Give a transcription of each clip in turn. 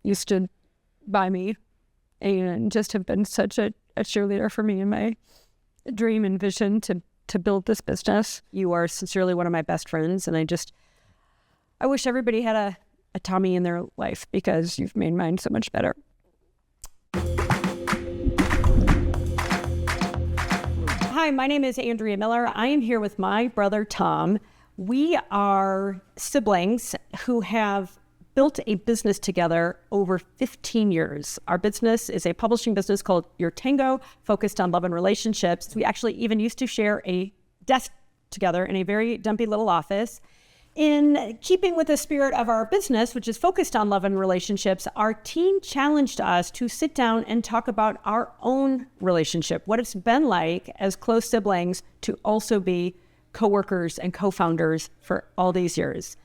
you stood by me and just have been such a cheerleader for me in my dream and vision to build this business. You are sincerely one of my best friends, and I wish everybody had a Tommy in their life because you've made mine so much better. Hi, my name is Andrea Miller. I am here with my brother, Tom. We are siblings who have built a business together over 15 years. Our business is a publishing business called YourTango, focused on love and relationships. We actually even used to share a desk together in a very dumpy little office. In keeping with the spirit of our business, which is focused on love and relationships, our team challenged us to sit down and talk about our own relationship, what it's been like as close siblings to also be coworkers and co-founders for all these years.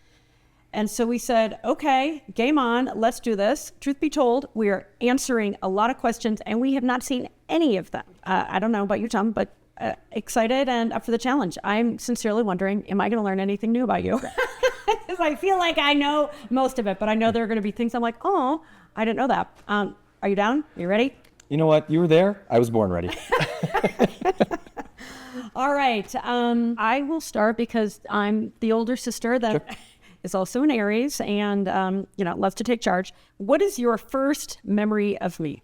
And so we said, okay, game on, let's do this. Truth be told, we are answering a lot of questions and we have not seen any of them. I don't know about you, Tom, but excited and up for the challenge. I'm sincerely wondering, am I going to learn anything new about you? Because I feel like I know most of it, but I know there are going to be things I'm like, oh, I didn't know that. Are you down? Are you ready? You know what? You were there. I was born ready. All right. I will start because I'm the older sister that Sure. is also an Aries and, loves to take charge. What is your first memory of me?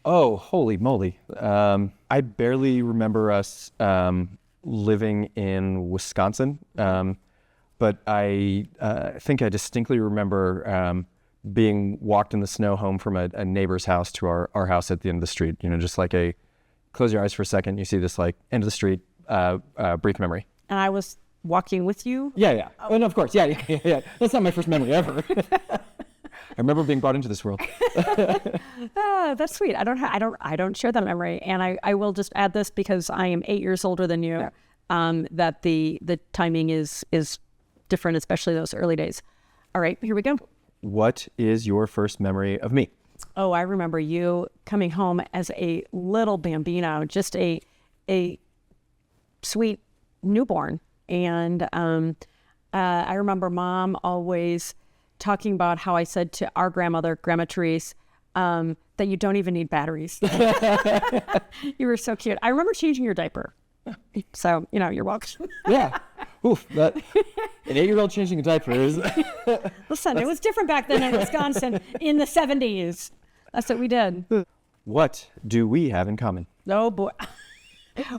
Oh, holy moly. I barely remember us living in Wisconsin, but I think I distinctly remember being walked in the snow home from a neighbor's house to our house at the end of the street. Just like close your eyes for a second, you see this like end of the street brief memory. And I was walking with you? Yeah. Oh, no, of course. Yeah. That's not my first memory ever. I remember being brought into this world. That's sweet. I don't share that memory, and I will just add this because I am 8 years older than you. Yeah. That the timing is different, especially those early days. All right, here we go. What is your first memory of me? Oh, I remember you coming home as a little bambino, just a sweet newborn, and I remember Mom always talking about how I said to our grandmother, Grandma Therese, that you don't even need batteries. You were so cute. I remember changing your diaper. So, you're welcome. Yeah. Oof. An 8-year-old changing a diaper is... Listen, it was different back then in Wisconsin in the 70s. That's what we did. What do we have in common? Oh, boy.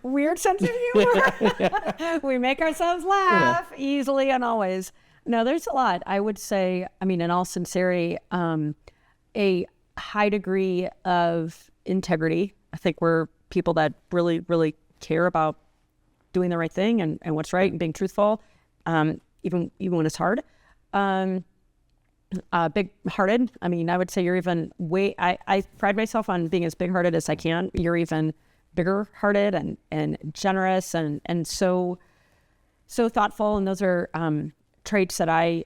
Weird sense of humor. We make ourselves laugh easily and always. No, there's a lot. I would say, in all sincerity, a high degree of integrity. I think we're people that really, really care about doing the right thing and what's right and being truthful, even when it's hard. Big-hearted. I would say you're even I pride myself on being as big-hearted as I can. You're even bigger-hearted and generous and so thoughtful. And those are traits that I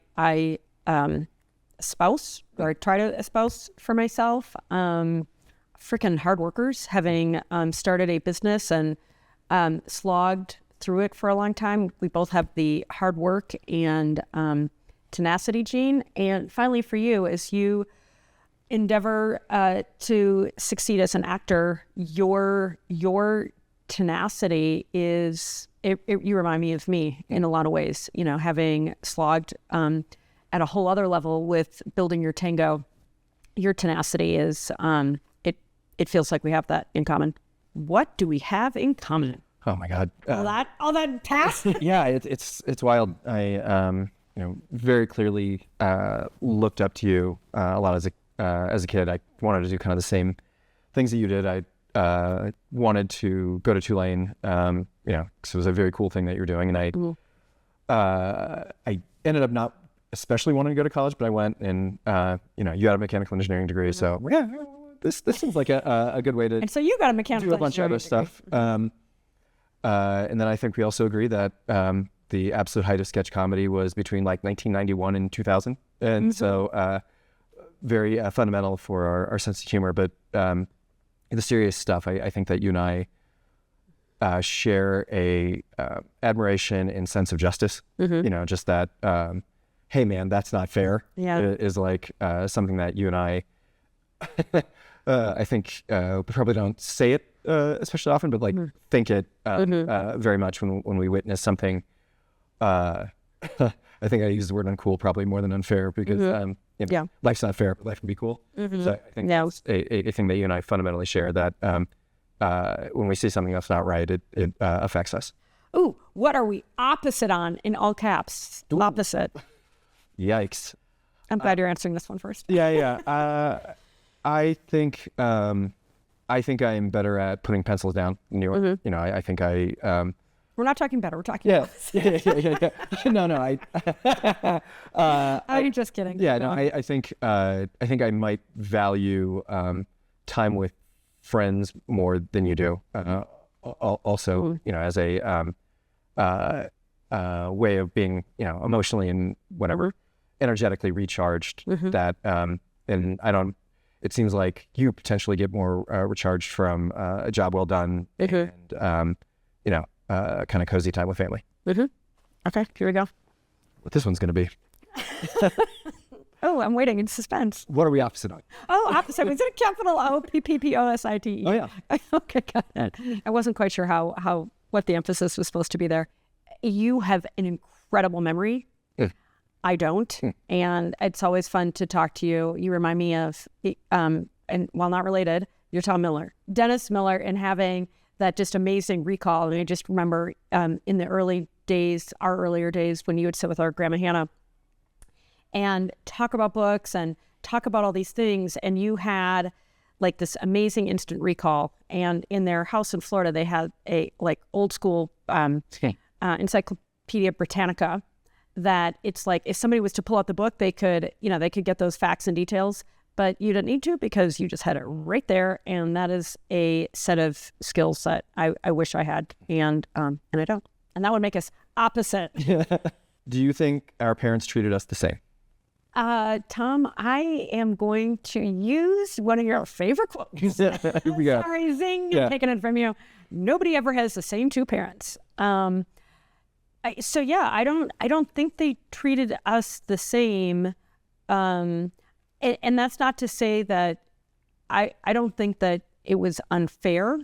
espouse or try to espouse for myself. Freaking hard workers, having started a business and slogged through it for a long time. We both have the hard work and tenacity gene. And finally for you, as you endeavor to succeed as an actor, your tenacity is... You remind me of me in a lot of ways, having slogged at a whole other level with building YourTango. Your tenacity is, it feels like we have that in common. What do we have in common? Oh my God. All that past? Yeah, it's wild. I, very clearly looked up to you a lot as a kid. I wanted to do kind of the same things that you did. I wanted to go to Tulane, because it was a very cool thing that you were doing. And I ended up not especially wanting to go to college, but I went and, you had a mechanical engineering degree. So yeah, this seems like a good way to and so you got a mechanical do a bunch of other stuff. And then I think we also agree that the absolute height of sketch comedy was between like 1991 and 2000. And so very fundamental for our sense of humor. But the serious stuff, I think that you and I share a admiration and sense of justice. Just that hey man, that's not fair, Yeah. is like something that you and I, I think we probably don't say it especially often, but like think it very much when we witness something. I think I use the word uncool probably more than unfair because life's not fair, but life can be cool. So I think it's a thing that you and I fundamentally share, that when we see something that's not right, it affects us. Ooh, what are we opposite on in all caps? Ooh. Opposite. Yikes. I'm glad you're answering this one first. Yeah. I think I am better at putting pencils down than you are. You know, I think We're not talking better. We're talking yeah. No. I'm just kidding. Yeah, no, I think I might value time with friends more than you do. Also, you know, as a way of being, you know, emotionally and whatever, energetically recharged. That and I don't. It seems like you potentially get more recharged from a job well done and you know, kind of cozy time with family. Okay, here we go. What this one's going to be. Oh, I'm waiting in suspense. What are we opposite on? Oh, opposite. Was it capital O-P-P-P-O-S-I-T-E? Oh, yeah. Okay, got it. I wasn't quite sure what the emphasis was supposed to be there. You have an incredible memory. I don't. And it's always fun to talk to you. You remind me of, and while not related, you're Tom Miller, Dennis Miller, and having that just amazing recall. And I just remember in the earlier days, when you would sit with our Grandma Hannah and talk about books and talk about all these things. And you had like this amazing instant recall. And in their house in Florida, they had a like old school Encyclopedia Britannica, that it's like if somebody was to pull out the book, they could get those facts and details, but you didn't need to because you just had it right there. And that is a set of skills that I wish I had, and I don't. And that would make us opposite. Do you think our parents treated us the same? Tom, I am going to use one of your favorite quotes. Here we go. Sorry, zing, taking it from you. Nobody ever has the same two parents. I don't think they treated us the same. And that's not to say that I don't think that it was unfair.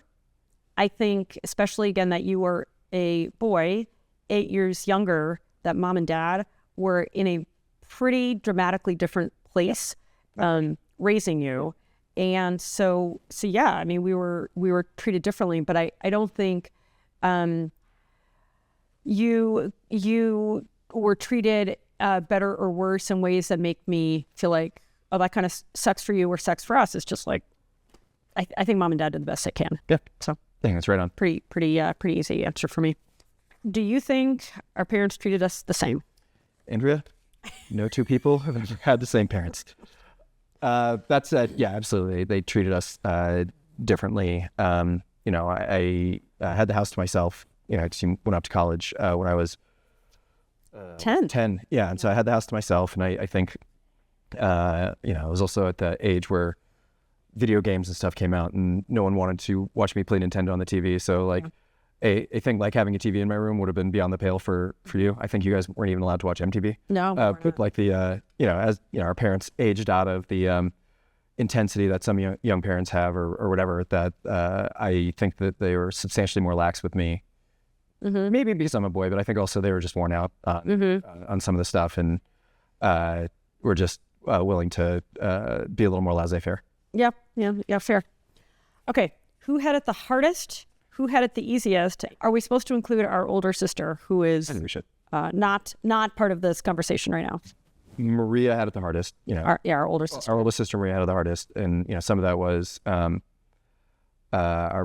I think, especially again, that you were a boy, 8 years younger, that mom and dad were in a pretty dramatically different place raising you. And so yeah, I mean, we were treated differently, but I don't think you were treated better or worse in ways that make me feel like, oh, that kind of sucks for you or sucks for us. It's just like, I think mom and dad did the best they can. Yeah. So I think that's right on. Pretty easy answer for me. Do you think our parents treated us the same? Andrea, no two people have ever had the same parents. That said, yeah, absolutely. They treated us differently. You know, I had the house to myself. You know, I just went up to college when I was 10. Yeah, and so I had the house to myself, and I think, you know, I was also at the age where video games and stuff came out, and no one wanted to watch me play Nintendo on the TV. So, like, a thing like having a TV in my room would have been beyond the pale for you. I think you guys weren't even allowed to watch MTV. No. But like the, you know, as you know, our parents aged out of the intensity that some young parents have, or whatever. That I think that they were substantially more lax with me. Maybe because I'm a boy, but I think also they were just worn out on some of the stuff, and were just willing to be a little more laissez-faire. Yeah, fair. Okay, who had it the hardest? Who had it the easiest? Are we supposed to include our older sister, who is I think we should. Not part of this conversation right now? Maria had it the hardest. You know, our older sister. Our oldest sister Maria had it the hardest, and you know, some of that was our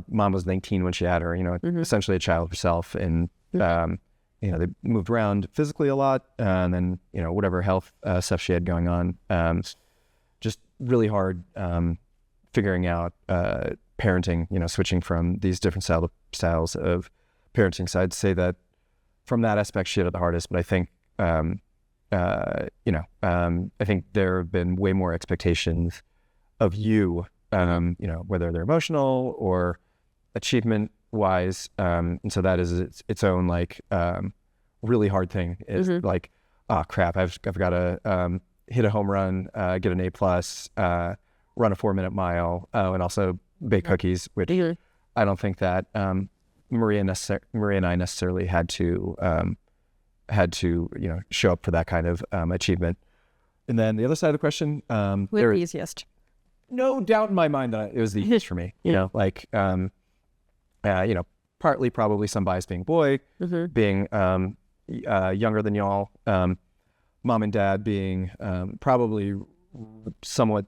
mom was 19 when she had her. You know, essentially a child herself, and you know, they moved around physically a lot, and then you know, whatever health stuff she had going on, just really hard figuring out parenting. You know, switching from these different styles of parenting. So I'd say that from that aspect, she had it the hardest. But I think you know, I think there have been way more expectations of you, you know, whether they're emotional or achievement wise. And so that is its own like really hard thing. It's like oh crap, I've got to hit a home run, get an A+, run a 4-minute mile, and also bake cookies, which I don't think that Maria and I necessarily had to show up for that kind of achievement. And then the other side of the question, Who had the easiest? No doubt in my mind that it was the easiest for me. Like partly probably some bias being a boy, being younger than y'all, mom and dad being probably somewhat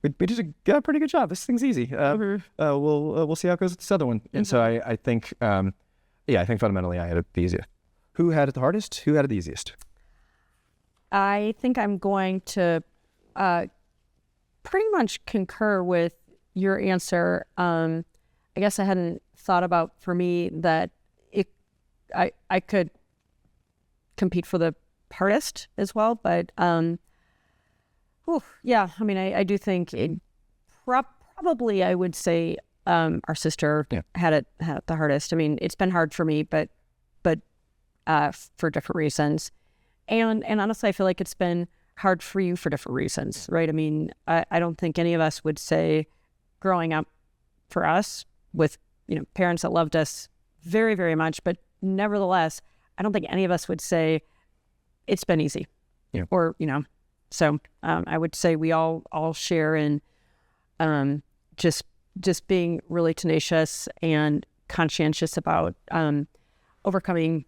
we did a pretty good job. This thing's easy. We'll see how it goes with this other one. And so I think I think fundamentally I had it the easiest. Who had it the hardest? Who had it the easiest? I think I'm going to pretty much concur with your answer. I guess I hadn't thought about, for me, that I could compete for the hardest as well, but yeah, I mean, I do think it probably, I would say, our sister had it the hardest. I mean, it's been hard for me, but for different reasons. And honestly, I feel like it's been hard for you for different reasons, right? I mean, I don't think any of us would say growing up for us with, parents that loved us very, very much, but nevertheless, I don't think any of us would say it's been easy. Or, so I would say we all share in just being really tenacious and conscientious about overcoming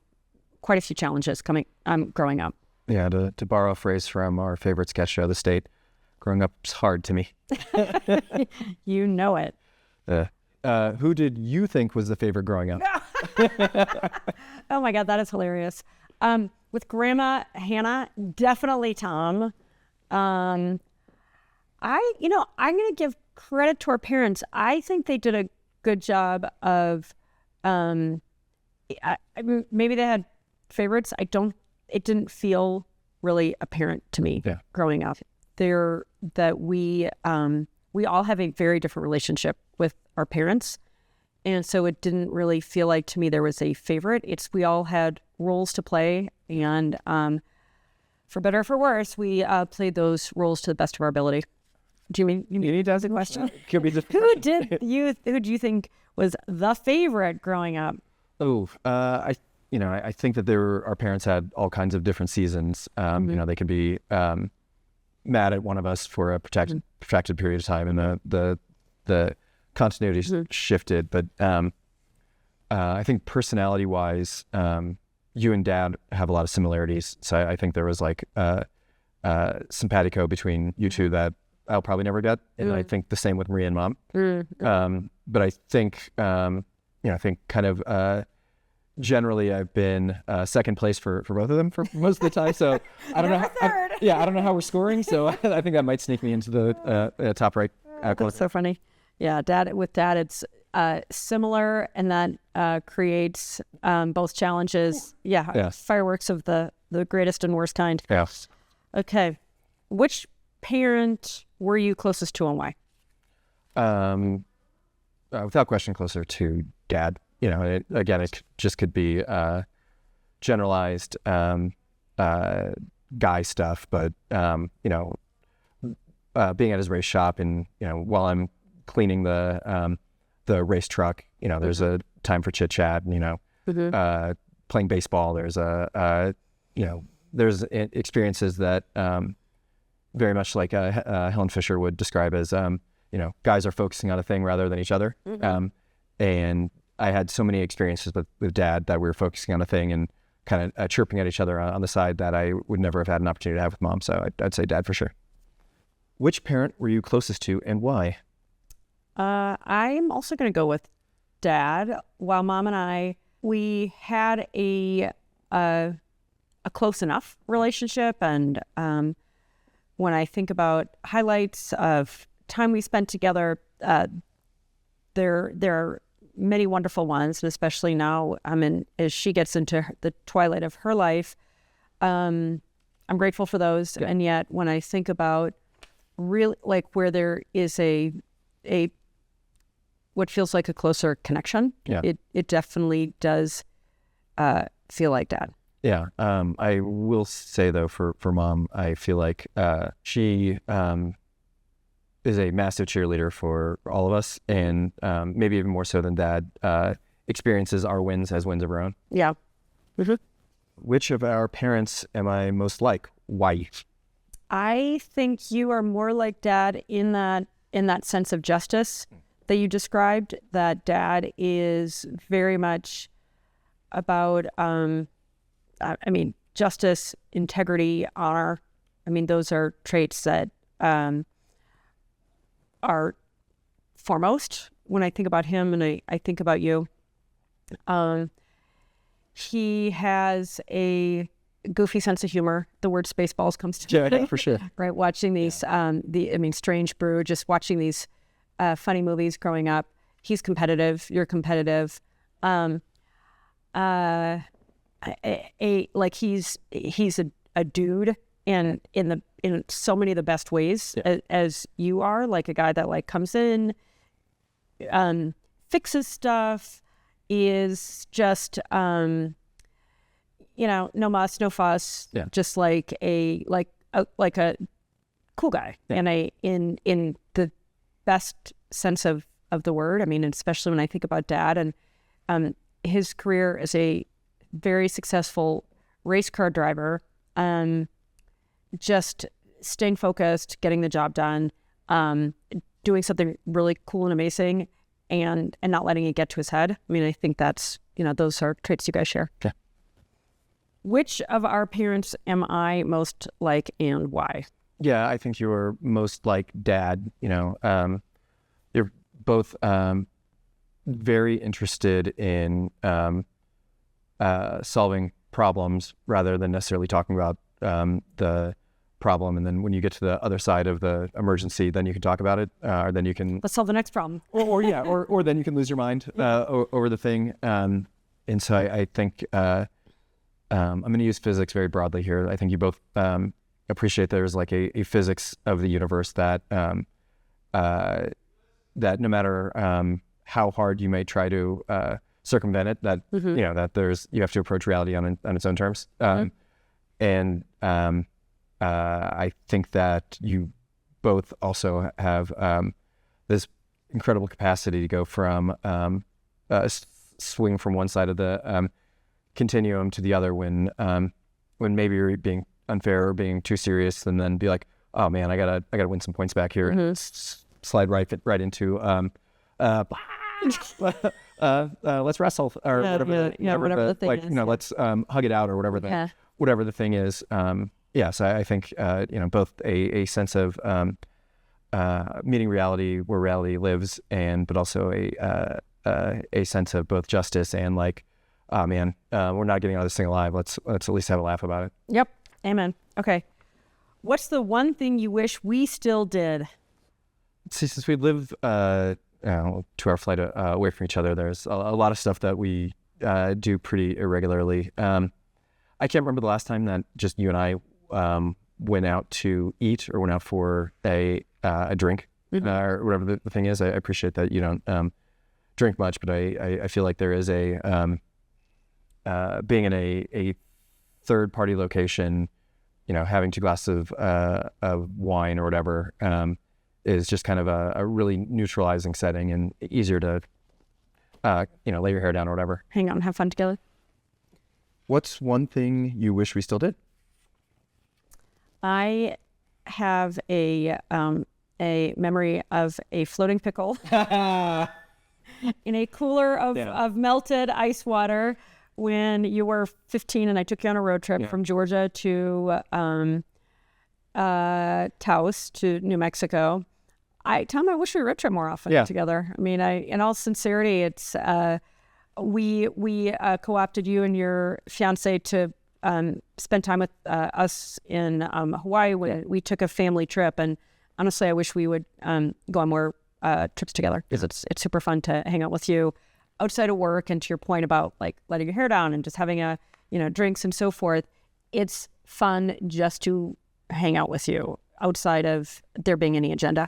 quite a few challenges growing up. Yeah, to borrow a phrase from our favorite sketch show, The State, growing up's hard to me. You know it. Who did you think was the favorite growing up? Oh my God, that is hilarious. With Grandma Hannah, definitely Tom. I'm going to give credit to our parents. I think they did a good job of, maybe they had favorites. It didn't feel really apparent to me growing up. That we all have a very different relationship with our parents. And so it didn't really feel like to me there was a favorite. We all had roles to play, and for better or for worse, we played those roles to the best of our ability. Do you mean you need to ask a question? Could be just Who do you think was the favorite growing up? Oh, I think that our parents had all kinds of different seasons. They could be mad at one of us for a protracted period of time, and the continuity shifted. But I think personality-wise, you and Dad have a lot of similarities. So I think there was like simpatico between you two that I'll probably never get. And I think the same with Maria and Mom. But I think, I think kind of generally I've been second place for both of them for most of the time. So I don't know. I don't know how we're scoring. So I think that might sneak me into the top right. That's so funny. Yeah, with Dad, it's similar, and that creates both challenges. Fireworks of the greatest and worst kind. Yes. Okay. Which parent were you closest to, and why? Without question, closer to Dad. It just could be generalized guy stuff, but being at his race shop, and while I'm cleaning the race truck, there's a time for chit chat, and playing baseball. There's there's experiences that very much like Helen Fisher would describe as guys are focusing on a thing rather than each other. And I had so many experiences with Dad that we were focusing on a thing and kind of chirping at each other on the side that I would never have had an opportunity to have with Mom. So I'd say Dad for sure. Which parent were you closest to, and why? I'm also going to go with Dad. While Mom and we had a close enough relationship, and when I think about highlights of time we spent together, there are many wonderful ones, and especially now, as she gets into the twilight of her life, I'm grateful for those. Good. And yet, when I think about really like where there is a what feels like a closer connection, it definitely does feel like Dad. Yeah. I will say though, for mom, I feel like she is a massive cheerleader for all of us, and maybe even more so than dad, experiences our wins as wins of her own. Yeah. Mm-hmm. Which of our parents am I most like? Why? I think you are more like dad in that sense of justice that you described. That dad is very much about, justice, integrity, honor. I mean, those are traits that are foremost when I think about him, and I think about you. He has a goofy sense of humor. The word Spaceballs comes to mind. Yeah, for sure. Right, watching these, Strange Brew, just watching these funny movies growing up. He's competitive. You're competitive. He's a dude, and in so many of the best ways, as you are, like a guy that like comes in, fixes stuff, is just no muss, no fuss, just like a cool guy, and in the best sense of the word. I mean, especially when I think about dad and his career as a very successful race car driver, just staying focused, getting the job done, doing something really cool and amazing, and not letting it get to his head. I mean, I think that's, those are traits you guys share. Yeah. Which of our parents am I most like, and why? Yeah, I think you're most like dad. You're both very interested in solving problems rather than necessarily talking about the problem. And then when you get to the other side of the emergency, then you can talk about it, or then you can... Let's solve the next problem. or then you can lose your mind over the thing. And so I think I'm going to use physics very broadly here. I think you both appreciate there's like a physics of the universe that that no matter how hard you may try to circumvent it, that that you have to approach reality on its own terms. And I think that you both also have this incredible capacity to go from swing from one side of the continuum to the other when maybe you're being unfair or being too serious, and then be like, oh man, I gotta win some points back here, and slide right into let's wrestle, or whatever the thing is. Let's hug it out, or whatever the thing is. So I think both a sense of meeting reality where reality lives, but also a sense of both justice and like, oh man, we're not getting out of this thing alive. Let's at least have a laugh about it. Yep. Amen. Okay. What's the one thing you wish we still did? See, since we live 2-hour flight away from each other, there's a lot of stuff that we do pretty irregularly. I can't remember the last time that just you and I went out to eat or went out for a drink, or whatever the thing is. I appreciate that you don't drink much, but I feel like there is a being in a third party location, having 2 glasses of wine or whatever, is just kind of a really neutralizing setting and easier to lay your hair down or whatever. Hang out and have fun together. What's one thing you wish we still did? I have a memory of a floating pickle in a cooler of melted ice water when you were 15 and I took you on a road trip from Georgia to Taos to New Mexico. Tom, I wish we road trip more often together. I mean, in all sincerity, it's we co-opted you and your fiance to spend time with us in Hawaii. We took a family trip, and honestly, I wish we would go on more trips together, because it's super fun to hang out with you outside of work. And to your point about like letting your hair down and just having drinks and so forth, it's fun just to hang out with you outside of there being any agenda.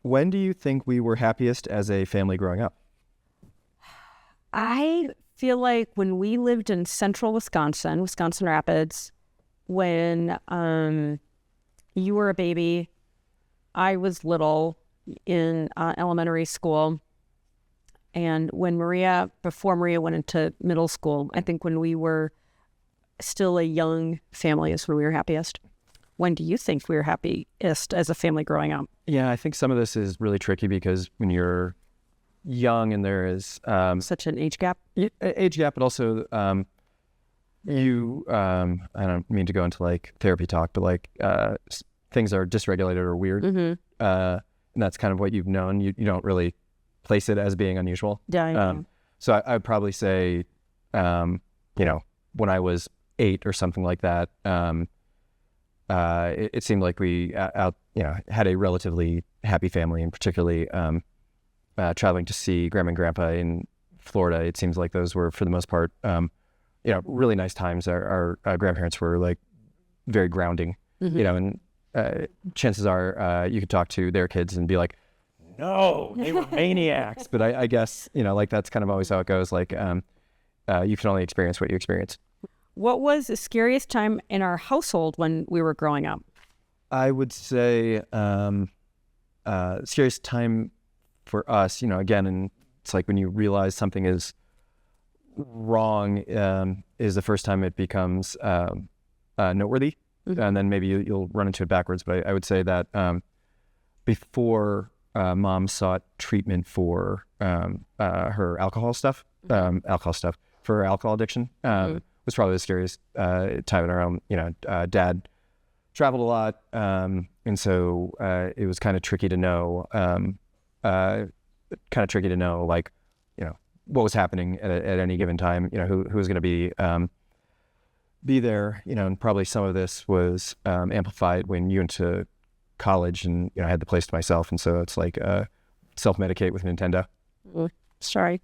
When do you think we were happiest as a family growing up? I feel like when we lived in central Wisconsin Rapids, when you were a baby, I was little in elementary school. And when before Maria went into middle school, I think when we were still a young family is when we were happiest. When do you think we were happiest as a family growing up? Yeah, I think some of this is really tricky because when you're young and there is Such an age gap. age gap, but also I don't mean to go into like therapy talk, but like things are dysregulated or weird, and that's kind of what you've known. You don't really place it as being unusual. Yeah. So I would probably say, when I was 8 or something like that, it seemed like we had a relatively happy family, and particularly traveling to see Grandma and Grandpa in Florida. It seems like those were, for the most part, really nice times. Our grandparents were like very grounding, and chances are you could talk to their kids and be like, no, they were maniacs. But I guess, like that's kind of always how it goes. Like you can only experience what you experience. What was the scariest time in our household when we were growing up? I would say scariest time for us, again, and it's like when you realize something is wrong is the first time it becomes noteworthy. And then maybe you'll run into it backwards. But I would say that before mom sought treatment for her alcohol stuff, for her alcohol addiction, was probably the scariest time in our own. Dad traveled a lot, and so it was kind of tricky to know, like, what was happening at any given time. Who was going to be there. And probably some of this was amplified when you went to college, and I had the place to myself, and so it's like self-medicate with Nintendo. Sorry.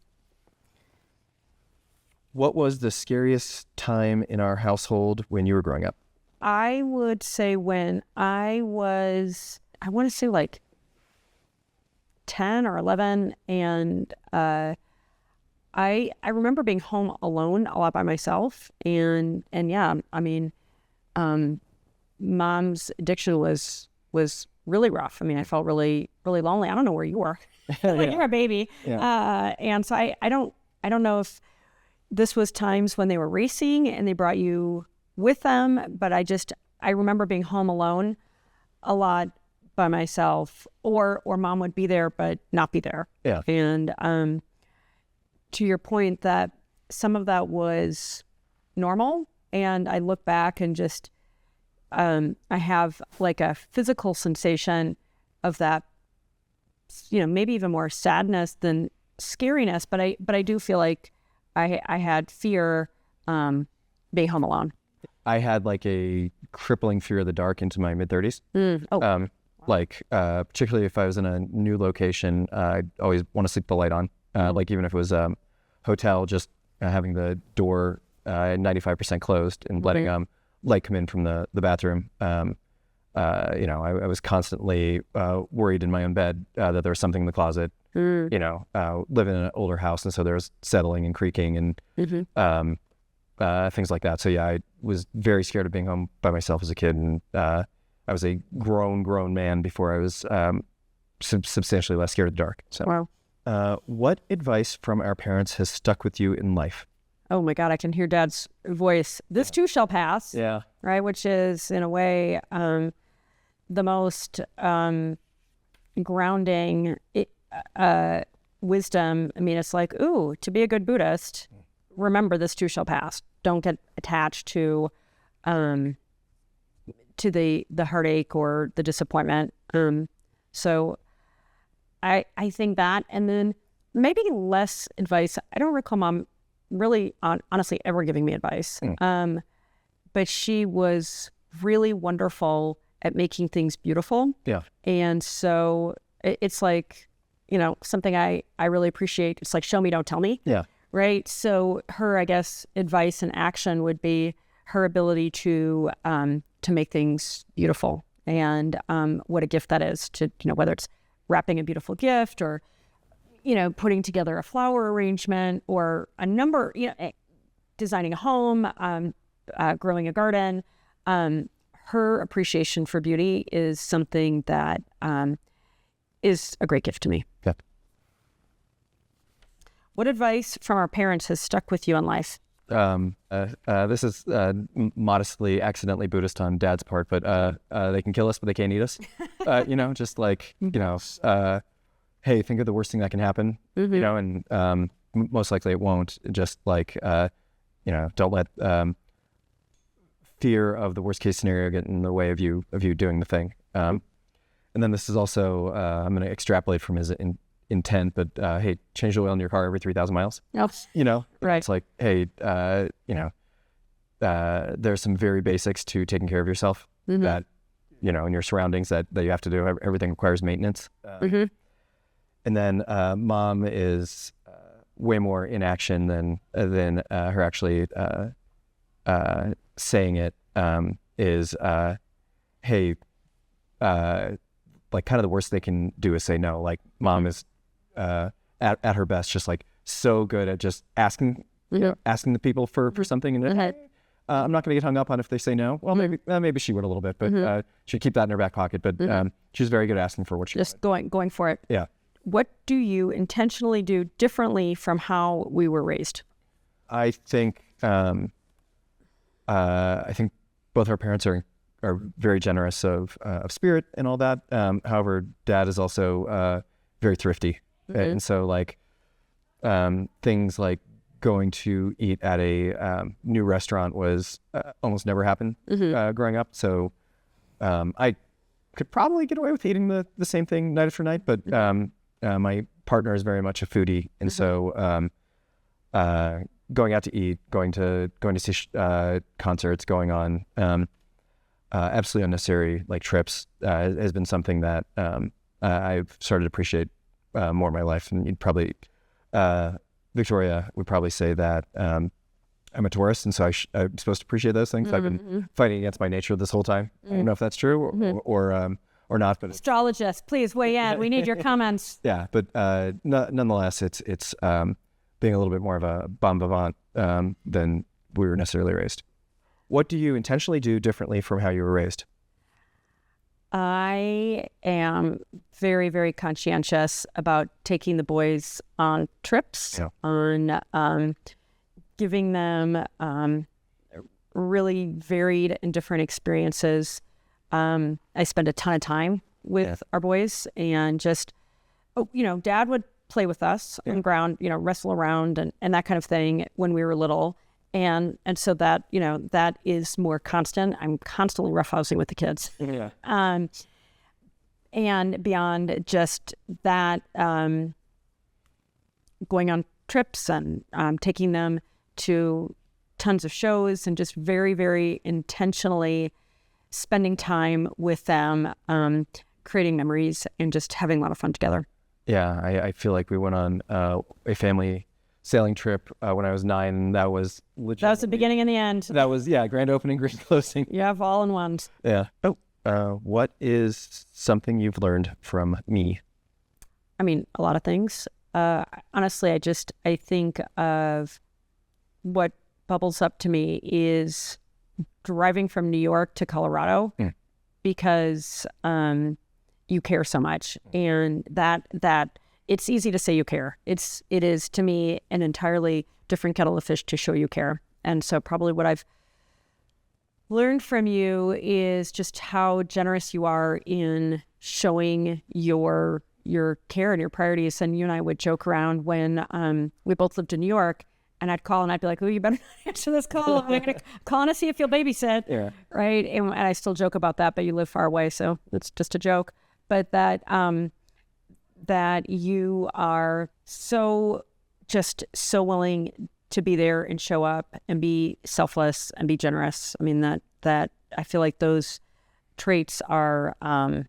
What was the scariest time in our household when you were growing up? I would say when I want to say like 10 or 11, and I remember being home alone a lot by myself, and yeah, I mean, mom's addiction was really rough. I mean, I felt really, really lonely. I don't know where you were. You're a baby. Yeah. And so I don't know if this was times when they were racing and they brought you with them, but I remember being home alone a lot by myself, or mom would be there but not be there. Yeah. And to your point, that some of that was normal, and I look back and just I have like a physical sensation of that, maybe even more sadness than scariness, but I do feel like I had fear being home alone. I had like a crippling fear of the dark into my mid-30s. Particularly if I was in a new location, I'd always want to sleep the light on. Like even if it was hotel, just having the door 95% closed and letting light come in from the bathroom. I was constantly worried in my own bed that there was something in the closet. Live in an older house, and so there was settling and creaking and things like that. So yeah, I was very scared of being home by myself as a kid, and I was a grown man before I was substantially less scared of the dark. So, wow. What advice from our parents has stuck with you in life? Oh my God, I can hear Dad's voice. This too shall pass. Yeah. Right, which is in a way the most grounding wisdom. I mean, it's like, ooh, to be a good Buddhist, remember this too shall pass. Don't get attached to the heartache or the disappointment. So I think that, and then maybe less advice. I don't recall mom really honestly ever giving me advice. But she was really wonderful at making things beautiful. Yeah. And so it's like, something I really appreciate. It's like, show me, don't tell me. Yeah. Right. So her, I guess, advice and action would be her ability to make things beautiful, and what a gift that is to, whether it's wrapping a beautiful gift or, putting together a flower arrangement or a number, designing a home, growing a garden. Her appreciation for beauty is something that is a great gift to me. Yeah. What advice from our parents has stuck with you in life? This is modestly, accidentally Buddhist on Dad's part, but they can kill us, but they can't eat us. Just like, hey, think of the worst thing that can happen, and most likely it won't. Just like, don't let fear of the worst case scenario get in the way of you doing the thing. And then this is also, I'm going to extrapolate from his intent, but hey, change the oil in your car every 3,000 miles. Yep. Right. It's like, hey, there's some very basics to taking care of yourself that, in your surroundings that you have to do. Everything requires maintenance. And then mom is way more in action than her actually saying it. Is hey, like kind of the worst they can do is say no. Like mom is at her best, just like so good at just asking the people for something, and I'm not going to get hung up on if they say no. Well, maybe she would a little bit, but she'd keep that in her back pocket. But she's very good at asking for what she just going for it. Yeah. What do you intentionally do differently from how we were raised? I think both our parents are very generous of spirit and all that. However, Dad is also very thrifty, and so like things like going to eat at a new restaurant was almost never happened growing up. So I could probably get away with eating the same thing night after night, but my partner is very much a foodie, and so going out to eat, going to see concerts, going on absolutely unnecessary like trips has been something that I've started to appreciate more in my life. And you'd probably Victoria would probably say that I'm a tourist, and so I'm supposed to appreciate those things. I've been fighting against my nature this whole time. I don't know if that's true or not, but astrologists, please weigh in. We need your comments. Yeah, but nonetheless, it's being a little bit more of a bon vivant than we were necessarily raised. What do you intentionally do differently from how you were raised? I am very, very conscientious about taking the boys on trips, on giving them really varied and different experiences. I spend a ton of time with our boys, and just, Dad would play with us on the ground, wrestle around and that kind of thing when we were little. And so that, that is more constant. I'm constantly roughhousing with the kids. Yeah. And beyond just that, going on trips and taking them to tons of shows and just very, very intentionally spending time with them, creating memories and just having a lot of fun together. Yeah, I feel like we went on a family sailing trip when I was 9, and that was legit. That was the beginning and the end. That was, grand opening, grand closing. You have all in ones. Yeah. What is something you've learned from me? I mean, a lot of things. Honestly, I think of what bubbles up to me is driving from New York to Colorado because you care so much, and that it's easy to say you care. It is to me an entirely different kettle of fish to show you care. And so probably what I've learned from you is just how generous you are in showing your care and your priorities. And you and I would joke around when we both lived in New York, and I'd call and I'd be like, "Oh, you better not answer this call. I'm going to call to see if you'll babysit." Yeah. Right. And I still joke about that, but you live far away, so it's just a joke. But that you are so willing to be there and show up and be selfless and be generous. I mean, that I feel like those traits are, I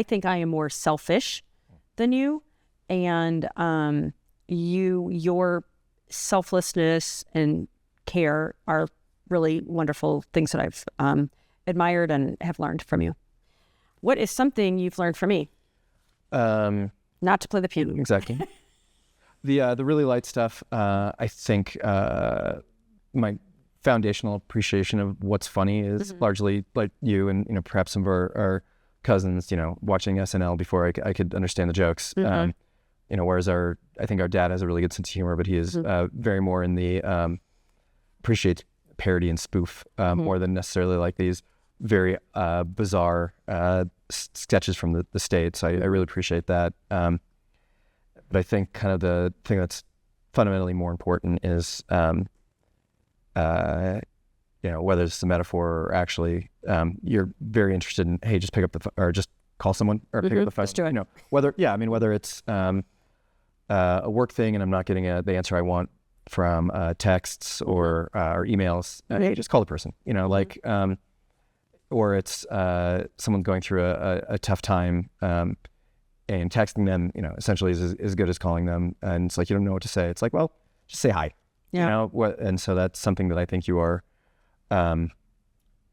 think I am more selfish than you, and your selflessness and care are really wonderful things that I've admired and have learned from you. What is something you've learned from me? Not to play the piano. Exactly. The really light stuff, I think my foundational appreciation of what's funny is largely like you and, perhaps some of our cousins, watching SNL before I could understand the jokes. Whereas I think our dad has a really good sense of humor, but he is very more in the appreciates parody and spoof more than necessarily like these very bizarre sketches from the States. I really appreciate that. But I think kind of the thing that's fundamentally more important is, whether it's a metaphor or actually, you're very interested in, hey, just pick up or just call someone or pick up the phone. Let's do it. Whether it's a work thing and I'm not getting the answer I want from texts or emails, hey, just call the person. Or it's someone going through a tough time, and texting them, essentially is as good as calling them. And it's like, you don't know what to say. It's like, well, just say hi. Yeah. And so that's something that I think you are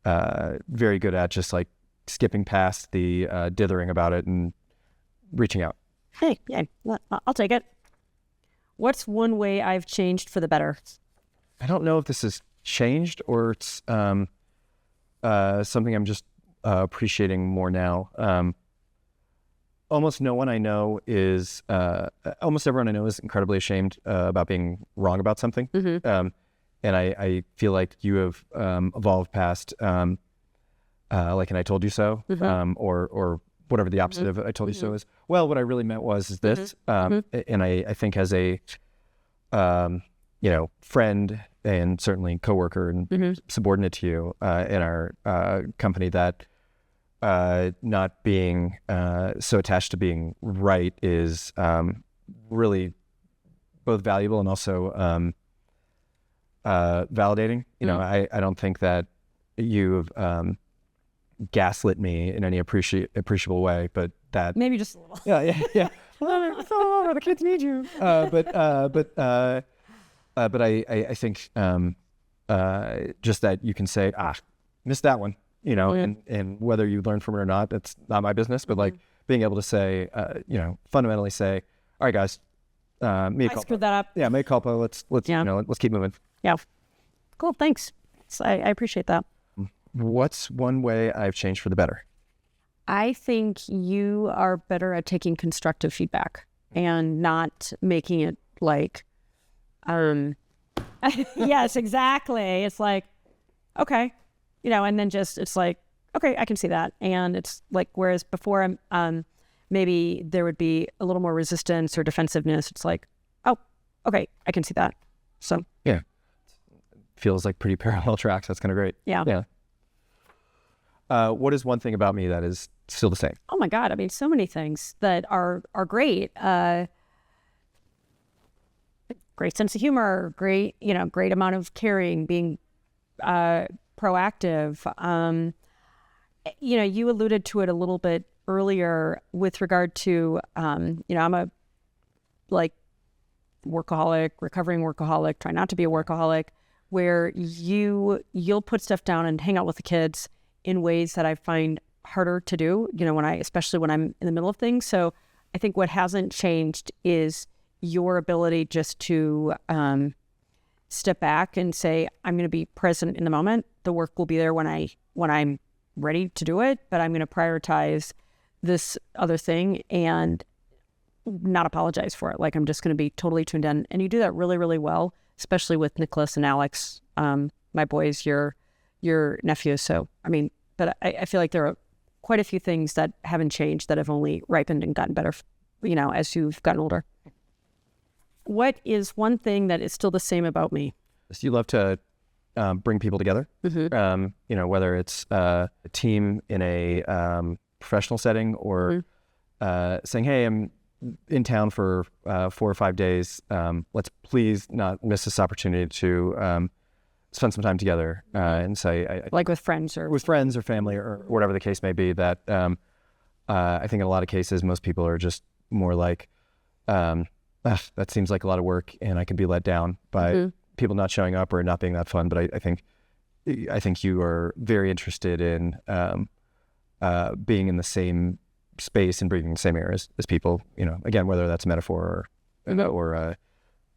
very good at, just like skipping past the dithering about it and reaching out. Hey, yeah, I'll take it. What's one way I've changed for the better? I don't know if this has changed or it's something I'm just appreciating more now. Almost everyone I know is incredibly ashamed about being wrong about something. And I feel like you have evolved past like an I told you so, or whatever the opposite of I told you so is. Well, what I really meant is this. And I think as a friend and certainly coworker and subordinate to you in our company, that not being so attached to being right is really both valuable and also validating. I don't think that you've gaslit me in any appreciable way, but that Maybe just a little. yeah. The kids need you. But I think just that you can say, missed that one, and whether you learn from it or not, that's not my business. But like being able to say, fundamentally say, all right, guys, I screwed that up. Yeah, mea culpa. Let's let's keep moving. Yeah. Cool. Thanks. I appreciate that. What's one way I've changed for the better? I think you are better at taking constructive feedback and not making it like, yes, exactly. It's like, okay, and then just, it's like, okay, I can see that. And it's like, whereas before, maybe there would be a little more resistance or defensiveness. It's like, oh, okay, I can see that. So yeah, feels like pretty parallel tracks. That's kind of great. Yeah. What is one thing about me that is still the same? Oh my God. I mean, so many things that are great. Great sense of humor, great amount of caring, being proactive. You alluded to it a little bit earlier with regard to, I'm a recovering workaholic, try not to be a workaholic, where you'll put stuff down and hang out with the kids in ways that I find harder to do, especially when I'm in the middle of things. So I think what hasn't changed is your ability just to step back and say, I'm going to be present in the moment. The work will be there when I'm ready to do it, but I'm going to prioritize this other thing and not apologize for it. Like, I'm just going to be totally tuned in. And you do that really, really well, especially with Nicholas and Alex, my boys, your nephews. So, I mean, but I feel like there are quite a few things that haven't changed, that have only ripened and gotten better, as you've gotten older. What is one thing that is still the same about me? You love to bring people together, whether it's a team in a professional setting or saying, hey, I'm in town for 4 or 5 days. Let's please not miss this opportunity to spend some time together and say, like with friends or family or whatever the case may be, that I think in a lot of cases, most people are just more like, that seems like a lot of work and I can be let down by people not showing up or not being that fun. But I think you are very interested in being in the same space and breathing the same air as people, again, whether that's a metaphor or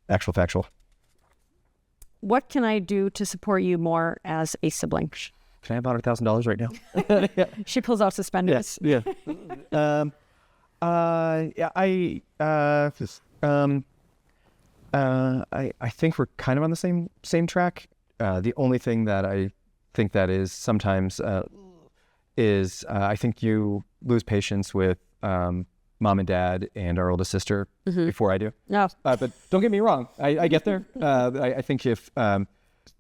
actual factual. What can I do to support you more as a sibling? Can I have $100,000 right now? Yeah. She pulls out suspenders. Yeah. I think we're kind of on the same track. The only thing that I think that is sometimes is I think you lose patience with mom and dad and our oldest sister before I do. No. But don't get me wrong, I get there. I think if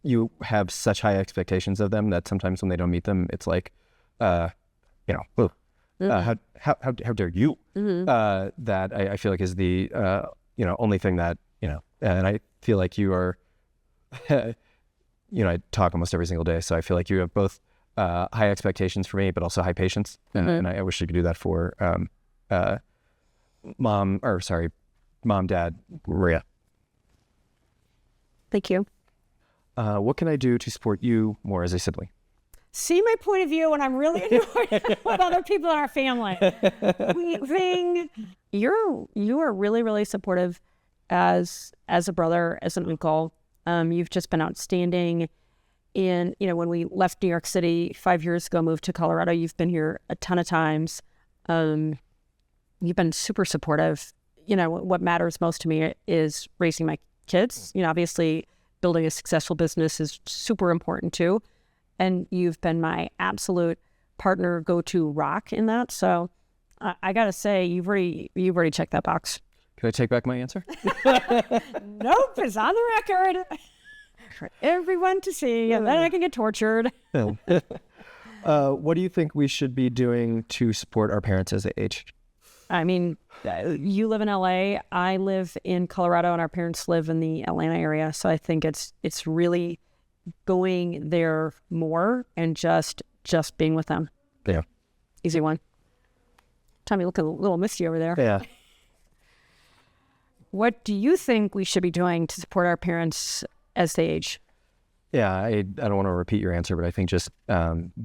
you have such high expectations of them that sometimes when they don't meet them, it's like, how dare you? That I feel like is the only thing that and I feel like you are. I talk almost every single day, so I feel like you have both high expectations for me, but also high patience, and I wish you could do that for mom, dad, Maria. Thank you. What can I do to support you more as a sibling? See my point of view when I'm really annoyed with other people in our family. You are really, really supportive as a brother, as an uncle. You've just been outstanding. When we left New York City 5 years ago, moved to Colorado, you've been here a ton of times. You've been super supportive. What matters most to me is raising my kids. Obviously building a successful business is super important too. And you've been my absolute partner, go-to rock in that. So I gotta say, you've already checked that box. Can I take back my answer? Nope, it's on the record for everyone to see, and then I can get tortured. What do you think we should be doing to support our parents as they age? I mean, you live in LA, I live in Colorado, and our parents live in the Atlanta area. So I think it's really going there more and just being with them. Yeah. Easy one. Tommy, look a little misty over there. Yeah. What do you think we should be doing to support our parents as they age? Yeah, I don't want to repeat your answer, but I think just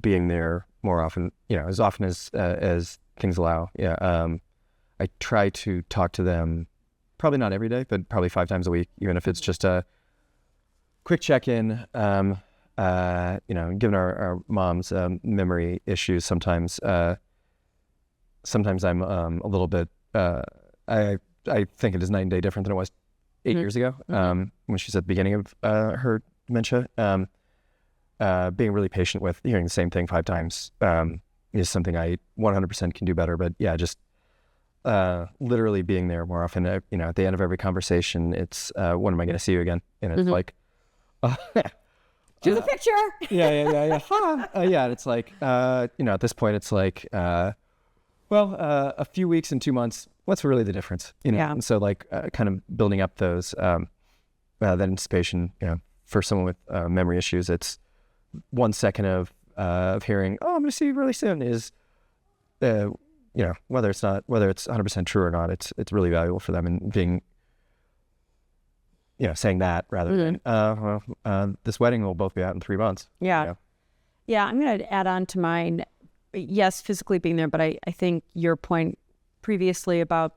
being there more often, as often as things allow. Yeah. I try to talk to them, probably not every day, but probably 5 times a week, even if it's just a quick check-in. Given our mom's memory issues, sometimes I'm a little bit. I think it is night and day different than it was 8 years ago when she's at the beginning of her dementia. Being really patient with hearing the same thing 5 times is something I 100% can do better. But yeah, just literally being there more often. At the end of every conversation, it's when am I going to see you again? And it's like, do the picture. Yeah. Yeah, and it's like, at this point, it's like, a few weeks and 2 months. What's really the difference? Yeah. And so kind of building up those that anticipation. For someone with memory issues, it's 1 second of hearing, "Oh, I'm going to see you really soon," is whether it's 100% true or not, it's really valuable for them, and being saying that rather than this wedding will both be out in 3 months. Yeah. Yeah, I'm going to add on to mine. Yes, physically being there, but I think your point previously about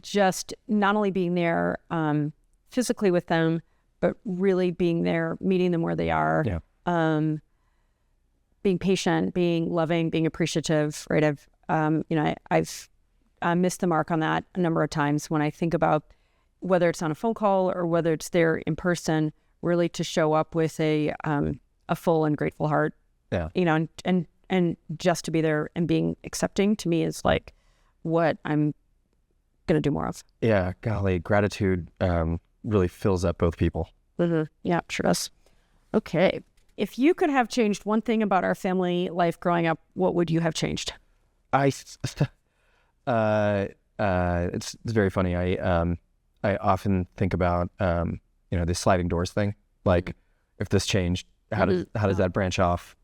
just not only being there physically with them, but really being there, meeting them where they are, being patient, being loving, being appreciative, right? I've missed the mark on that a number of times when I think about whether it's on a phone call or whether it's there in person, really to show up with a full and grateful heart. Yeah. And just to be there and being accepting to me is like what I'm going to do more of. Yeah. Golly, gratitude really fills up both people. Mm-hmm. Yeah, sure does. Okay. If you could have changed one thing about our family life growing up, what would you have changed? It's very funny. I often think about the sliding doors thing. Like, if this changed, how does that branch off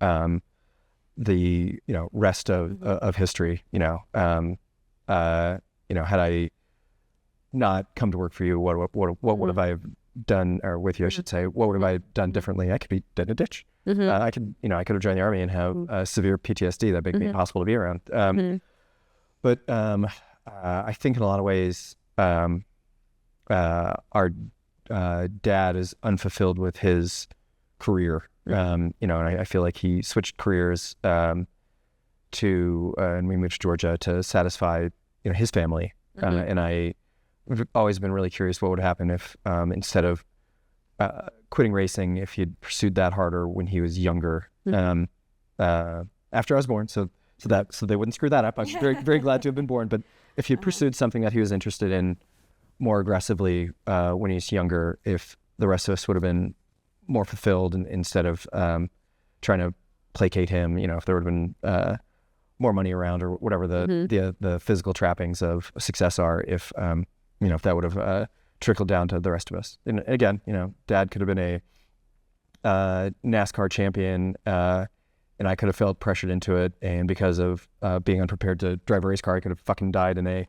the rest of history? Had I not come to work for you, what would have I done, or with you, I should say, what would have I done differently? I could be dead in a ditch. I could have joined the Army and have severe PTSD that make me impossible to be around. But I think in a lot of ways, our dad is unfulfilled with his career. And I feel like he switched careers and we moved to Georgia to satisfy his family. And I've always been really curious what would happen if instead of quitting racing, if he'd pursued that harder when he was younger, after I was born, so they wouldn't screw that up. I'm very, very glad to have been born. But if he'd pursued something that he was interested in more aggressively when he was younger, if the rest of us would have been more fulfilled instead of trying to placate him, if there would have been more money around or whatever the physical trappings of success are, if that would have trickled down to the rest of us. And again, Dad could have been a NASCAR champion, and I could have felt pressured into it. And because of being unprepared to drive a race car, I could have fucking died in a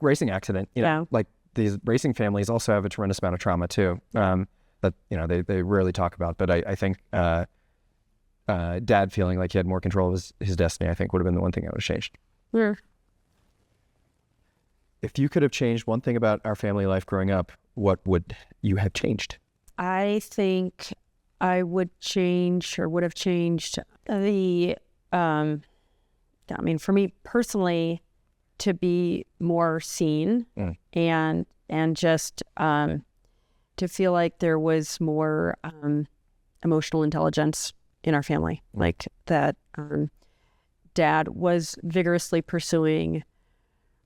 racing accident. Like these racing families also have a tremendous amount of trauma too, that they rarely talk about. But I think Dad feeling like he had more control of his destiny, I think would have been the one thing I would have changed. Yeah. If you could have changed one thing about our family life growing up, what would you have changed? I think I would have changed the, for me personally, to be more seen and just to feel like there was more emotional intelligence in our family, like that Dad was vigorously pursuing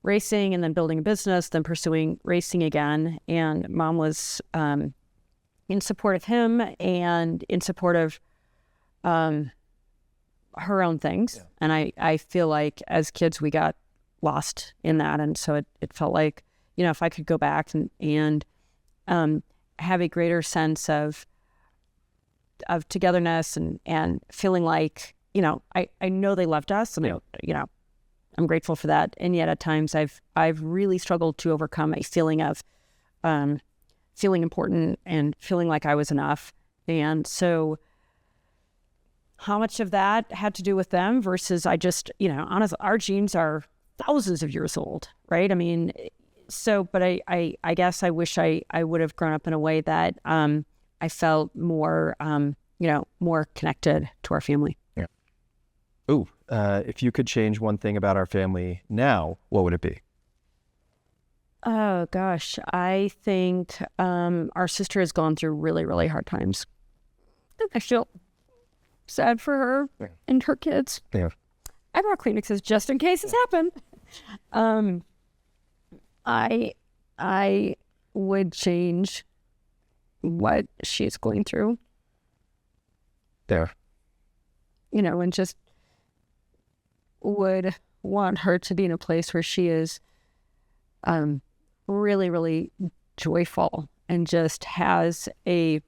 racing and then building a business, then pursuing racing again. And Mom was in support of him and in support of her own things. Yeah. And I feel like as kids, we got lost in that. And so it felt like, if I could go back and have a greater sense of togetherness and feeling like, I know they loved us and, I'm grateful for that. And yet at times I've really struggled to overcome a feeling of feeling important and feeling like I was enough. And so how much of that had to do with them versus I just, honestly, our genes are thousands of years old, right? I mean, but I guess I wish I would have grown up in a way that I felt more, more connected to our family. Yeah. Ooh, if you could change one thing about our family now, what would it be? Oh, gosh. I think our sister has gone through really, really hard times. I feel sad for her and her kids. Yeah. I brought Kleenexes just in case this happened. I would change what she's going through. There. And just would want her to be in a place where she is really, really joyful and just has a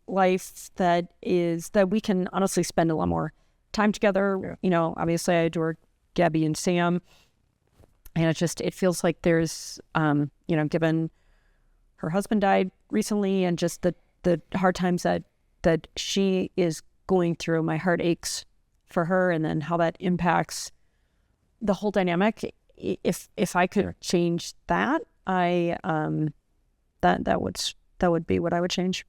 life that we can honestly spend a lot more time together. Yeah. Obviously I adore Gabby and Sam, and it feels like there's given her husband died recently and just the hard times that she is going through, my heart aches for her, and then how that impacts the whole dynamic. If I could change that, that would be what I would change.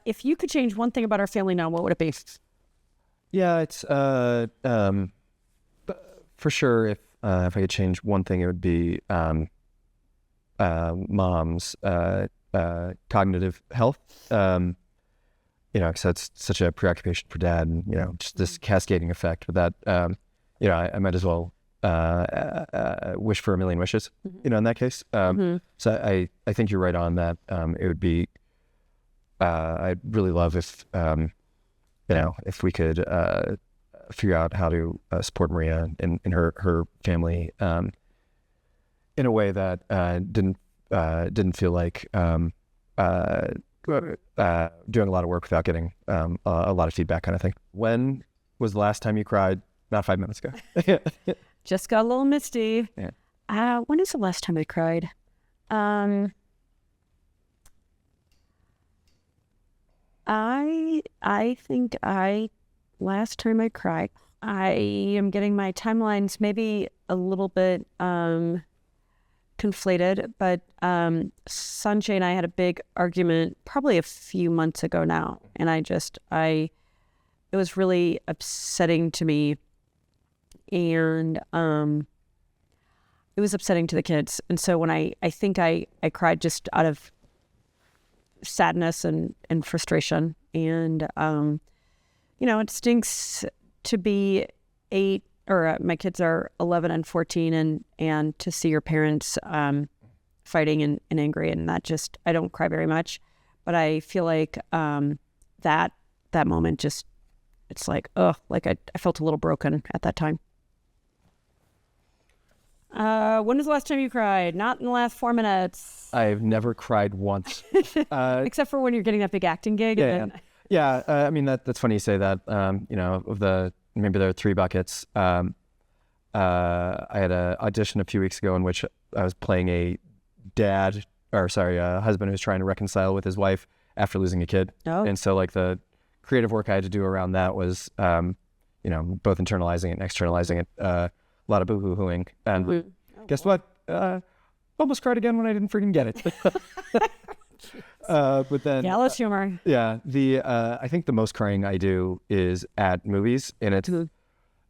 If you could change one thing about our family now, what would it be? Yeah, it's for sure. If I could change one thing, it would be Mom's cognitive health. Because that's such a preoccupation for Dad, and just this cascading effect with that. I might as well wish for a million wishes. In that case. So I think you're right on that. It would be. I'd really love if if we could figure out how to support Maria and her family in a way that didn't feel like doing a lot of work without getting a lot of feedback, kind of thing. When was the last time you cried? Not 5 minutes ago. Just got a little misty. Yeah. When is the last time I cried? I think last time I cried, I am getting my timelines maybe a little bit conflated, but Sanjay and I had a big argument probably a few months ago now, and it was really upsetting to me, and it was upsetting to the kids. And so when I think I cried just out of sadness and frustration, and it stinks to be 8, or my kids are 11 and 14, and to see your parents fighting and angry, and that just, I don't cry very much, but I feel like that moment just, it's like, like I felt a little broken at that time. When was the last time you cried? Not in the last 4 minutes. I've never cried once. Except for when you're getting that big acting gig. Yeah. I mean, that's funny you say that. Maybe there are 3 buckets. I had an audition a few weeks ago in which I was playing a husband who's trying to reconcile with his wife after losing a kid. Oh. And so like the creative work I had to do around that was, both internalizing it and externalizing it. A lot of boo-hoo-hooing. And guess what? Almost cried again when I didn't freaking get it. But then jealous humor. Yeah. I think the most crying I do is at movies, and it's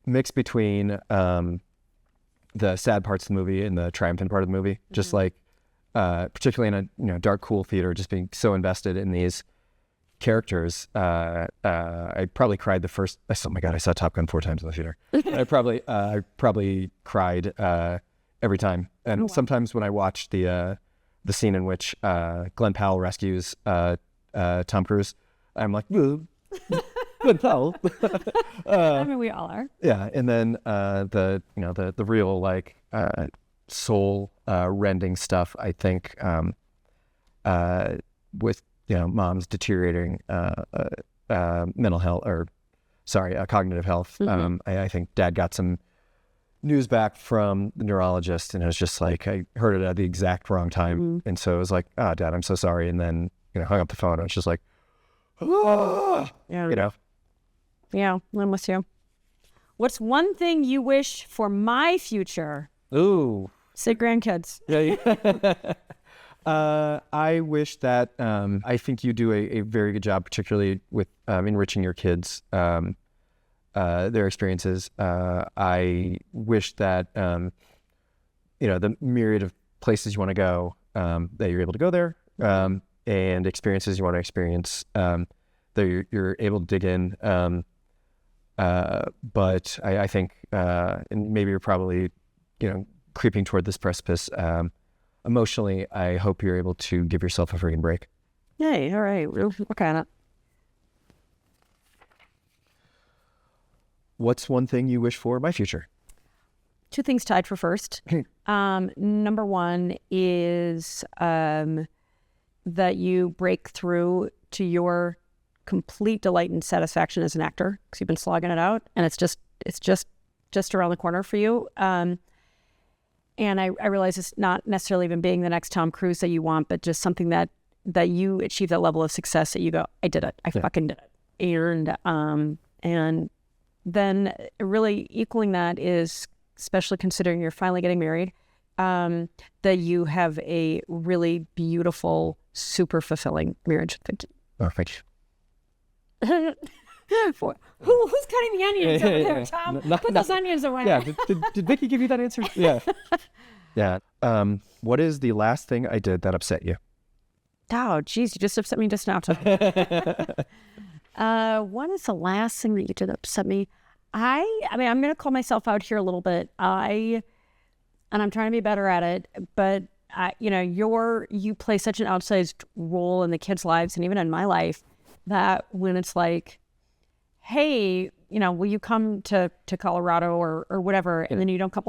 mixed between the sad parts of the movie and the triumphant part of the movie. Mm-hmm. Just like particularly in a dark, cool theater, just being so invested in these characters. I probably cried oh my God, I saw Top Gun 4 times in the theater. I probably cried every time. And sometimes when I watch the scene in which Glenn Powell rescues Tom Cruise, I'm like, Glenn Powell. I mean, we all are. Yeah, and then the real like soul rending stuff. I think with mom's deteriorating mental health, cognitive health. Mm-hmm. I think Dad got some news back from the neurologist, and it was just like I heard it at the exact wrong time, and so it was like, "Oh, Dad, I'm so sorry," and then hung up the phone. I was just like, "Ah," Yeah, I'm with you. What's one thing you wish for my future? Ooh, say grandkids. Yeah. I wish that I think you do a very good job, particularly with enriching your kids. Their experiences. I wish that the myriad of places you want to go, that you're able to go there, and experiences you want to experience, that you're able to dig in. But I think, and maybe you're probably creeping toward this precipice. Emotionally, I hope you're able to give yourself a freaking break. Yay! All right, we'll work on it. What's one thing you wish for my future? 2 things tied for first. Number 1 is that you break through to your complete delight and satisfaction as an actor, because you've been slogging it out, and it's just around the corner for you. And I realize it's not necessarily even being the next Tom Cruise that you want, but just something that you achieve that level of success that you go, I did it. I fucking did it. And then really equaling that is, especially considering you're finally getting married, that you have a really beautiful, super fulfilling marriage. Oh, thank you. Who's cutting the onions over there, Tom? Put those onions away. Yeah. Did Vicky give you that answer? Yeah. Yeah. What is the last thing I did that upset you? Oh, geez, you just upset me just now, Tom. What is the last thing that you did that upset me? I mean, I'm going to call myself out here a little bit. And I'm trying to be better at it, but you play such an outsized role in the kids' lives and even in my life, that when it's like, hey, will you come to Colorado or whatever, and then you don't come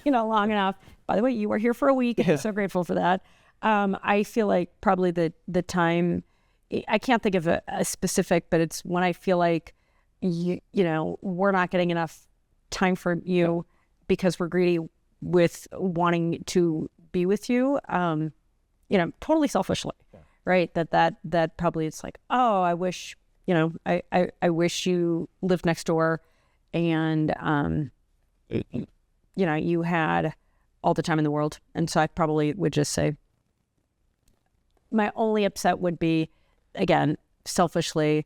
long enough. By the way, you were here for a week. Yeah. I'm so grateful for that. I feel like probably the time, I can't think of a specific, but it's when I feel like we're not getting enough time for you because we're greedy with wanting to be with you, totally selfishly. Yeah. right? That probably it's like, oh, I wish, I wish you lived next door and, you had all the time in the world. And so I probably would just say, my only upset would be, again, selfishly,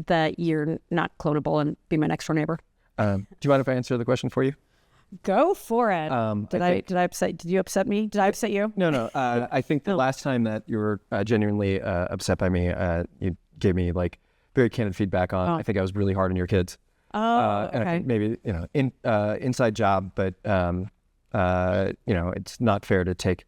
that you're not clonable and be my next door neighbor. Do you mind if I answer the question for you? Go for it. Did you upset me? Did I upset you? No. I think the last time that you were genuinely upset by me, you gave me like very candid feedback on, I think I was really hard on your kids. And I think maybe, inside job, but, it's not fair to take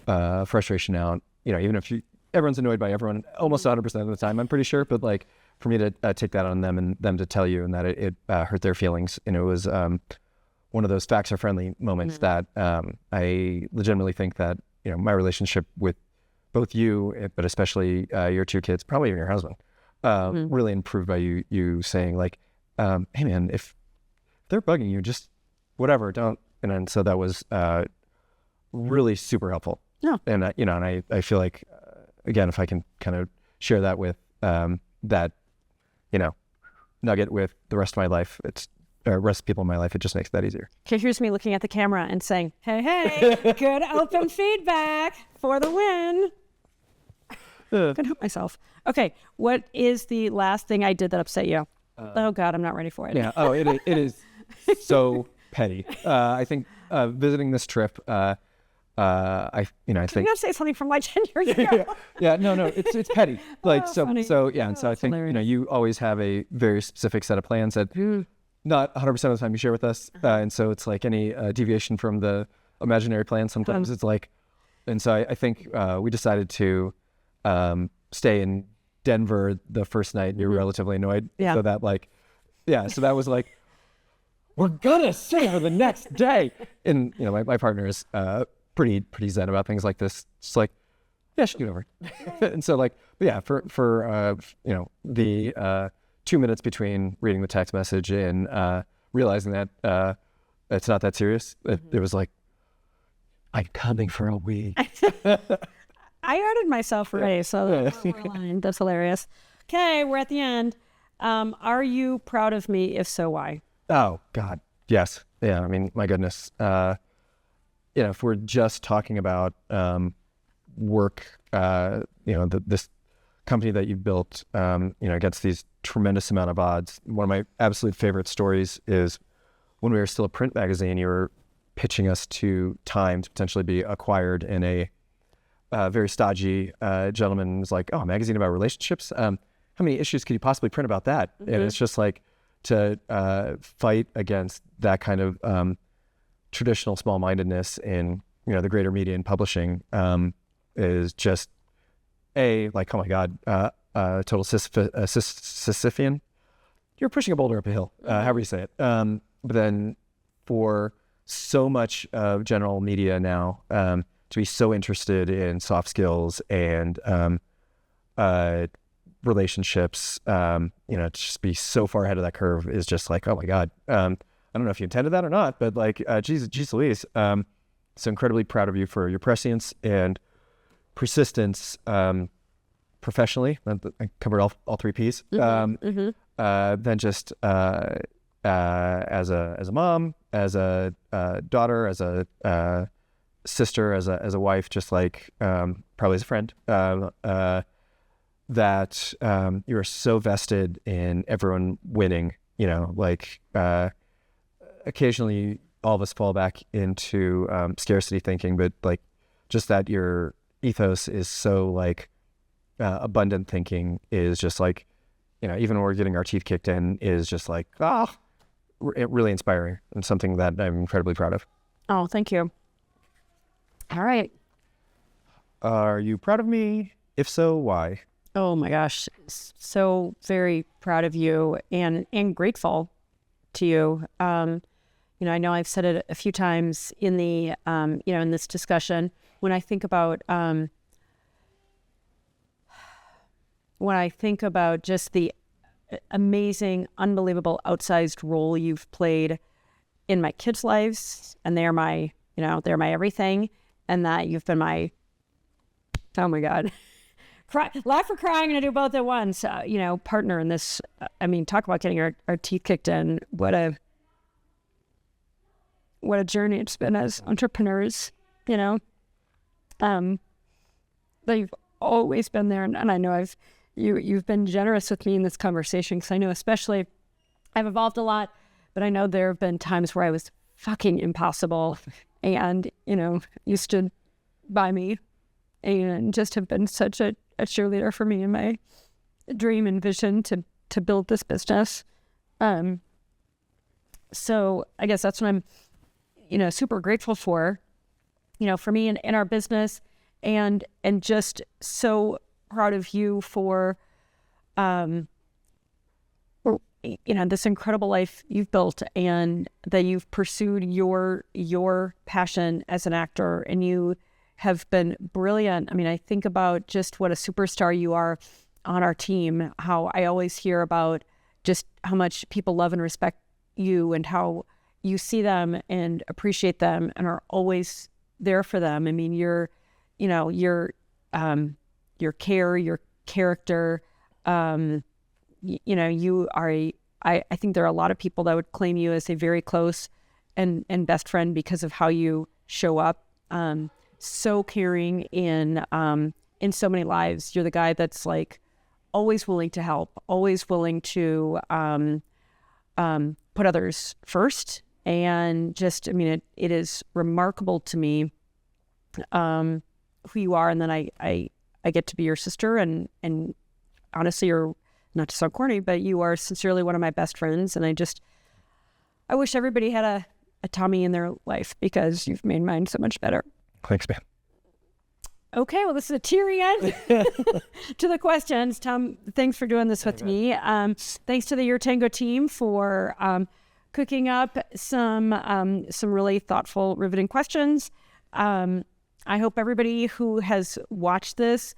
frustration out, even if everyone's annoyed by everyone almost 100% of the time, I'm pretty sure. But like for me to take that on them and them to tell you and that it hurt their feelings. And it was one of those facts are friendly moments that I legitimately think that, my relationship with both you, but especially your two kids, probably even your husband, really improved by you saying like, hey man, if they're bugging you, just whatever, don't. And then so that was really super helpful. Yeah. And I feel like, again, if I can kind of share that with that, nugget with the rest of my life, rest of people in my life, it just makes that easier. Okay, here's me looking at the camera and saying, hey, good open feedback for the win. Couldn't help myself. Okay, what is the last thing I did that upset you? Oh God, I'm not ready for it. Yeah. Oh, it is so petty. I think visiting this trip, I think. I'm gonna say something from like 10 years ago. Yeah. No, it's petty. Like funny. so yeah. And so I think hilarious. you always have a very specific set of plans that not 100% of the time you share with us, and so it's like any deviation from the imaginary plan. Sometimes it's like, and so I think we decided to stay in Denver the first night. You're relatively annoyed, Yeah. so that was like, we're gonna see her the next day. And my partner is pretty zen about things like this. It's like, yeah, she can over. And so like, yeah, for the 2 minutes between reading the text message and realizing that it's not that serious, it was like, I'm coming for a week. I outed myself already, so we're aligned. That's hilarious. Okay, we're at the end. Are you proud of me? If so, why? Oh God, yes. Yeah, I mean, my goodness. If we're just talking about work, this company that you've built, against these tremendous amount of odds. One of my absolute favorite stories is when we were still a print magazine, you were pitching us to Time to potentially be acquired, and a very stodgy gentleman was like, "Oh, a magazine about relationships? How many issues could you possibly print about that?" Mm-hmm. And it's just like to fight against that kind of traditional small-mindedness in the greater media and publishing is just like, oh my God, total Sisyphean. You're pushing a boulder up a hill, however you say it. But then for so much of general media now to be so interested in soft skills and relationships, to just be so far ahead of that curve is just like, oh my God. I don't know if you intended that or not, but like, geez Louise. So incredibly proud of you for your prescience and persistence professionally. I covered all three P's. Then just as a mom, as a daughter, as a sister, as a wife, just like probably as a friend, that you are so vested in everyone winning. Occasionally all of us fall back into scarcity thinking, but like just that your ethos is so like abundant thinking is just like, even when we're getting our teeth kicked in is just like, really inspiring and something that I'm incredibly proud of. Oh, thank you. All right. Are you proud of me? If so, why? Oh my gosh. So very proud of you and grateful to you. I know I've said it a few times in the, in this discussion, when I think about just the amazing, unbelievable, outsized role you've played in my kids' lives, and they're my everything, and that you've been my Oh my God. Laugh or crying, and I do both at once. Partner in this. I mean, talk about getting our teeth kicked in. What a journey it's been as entrepreneurs. They've always been there, and I know you've been generous with me in this conversation, because I know especially I've evolved a lot, but I know there have been times where I was fucking impossible, and you stood by me and just have been such a cheerleader for me in my dream and vision to build this business. So I guess that's what I'm super grateful for me in our business, and just so proud of you for this incredible life you've built, and that you've pursued your passion as an actor, and you have been brilliant. I mean, I think about just what a superstar you are on our team, how I always hear about just how much people love and respect you, and how you see them and appreciate them and are always there for them. I mean, your care, your character, you are I think there are a lot of people that would claim you as a very close and best friend because of how you show up. So caring in so many lives. You're the guy that's like always willing to help, always willing to put others first. And just, I mean, it is remarkable to me who you are. And then I get to be your sister, and honestly, you're, not to sound corny, but you are sincerely one of my best friends. And I wish everybody had a Tommy in their life, because you've made mine so much better. Thanks, man. Okay, well, this is a teary end to the questions. Tom, thanks for doing this with me. Thanks to the YourTango team for cooking up some really thoughtful, riveting questions. I hope everybody who has watched this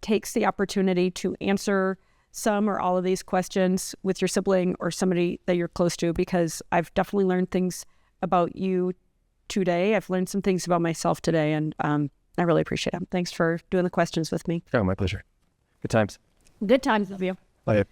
takes the opportunity to answer some or all of these questions with your sibling or somebody that you're close to, because I've definitely learned things about you today. I've learned some things about myself today, and I really appreciate them. Thanks for doing the questions with me. Oh, my pleasure. Good times. Good times with you. Bye.